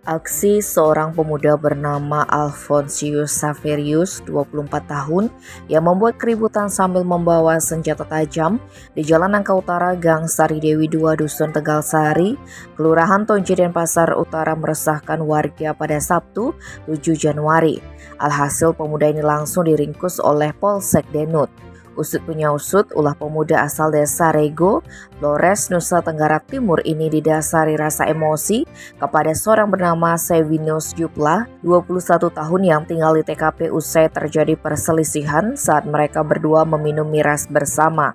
Aksi seorang pemuda bernama Alphonsius Saverius, 24 tahun, yang membuat keributan sambil membawa senjata tajam di Jalan Nangka Utara, Gang Sari Dewi 2, Dusun Tegal Sari, Kelurahan Tonji Denpasar Utara meresahkan warga pada Sabtu 7 Januari. Alhasil pemuda ini langsung diringkus oleh Polsek Denut. Usut punya usut, ulah pemuda asal desa Rego, Flores, Nusa Tenggara Timur ini didasari rasa emosi kepada seorang bernama Sevinius Juplah, 21 tahun yang tinggal di TKP usai terjadi perselisihan saat mereka berdua meminum miras bersama.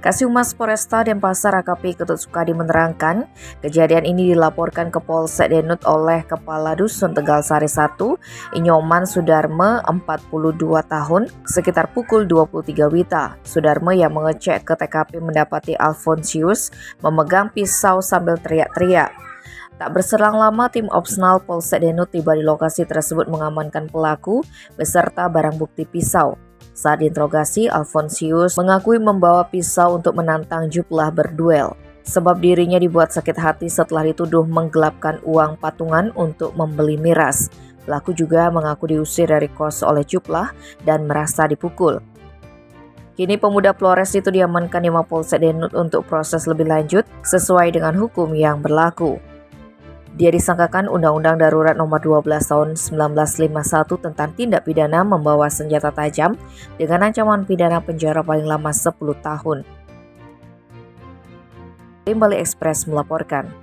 Kasihumas Polresta Denpasar AKP Ketut Sukadi menerangkan, kejadian ini dilaporkan ke Polsek Denut oleh Kepala Dusun Tegal Sari 1, Inyoman Sudarme, 42 tahun, sekitar pukul 23 WITA. Sudarme yang mengecek ke TKP mendapati Alphonsius memegang pisau sambil teriak-teriak. Tak berselang lama, tim opsional Polsek Denut tiba di lokasi tersebut mengamankan pelaku beserta barang bukti pisau. Saat diinterogasi, Alphonsius mengakui membawa pisau untuk menantang Juplah berduel. Sebab dirinya dibuat sakit hati setelah dituduh menggelapkan uang patungan untuk membeli miras. Pelaku juga mengaku diusir dari kos oleh Juplah dan merasa dipukul. Kini pemuda Flores itu diamankan di Mapolsek Denut untuk proses lebih lanjut sesuai dengan hukum yang berlaku. Dia disangkakan Undang-Undang Darurat Nomor 12 Tahun 1951 tentang tindak pidana membawa senjata tajam dengan ancaman pidana penjara paling lama 10 tahun. Tim Bali Express melaporkan.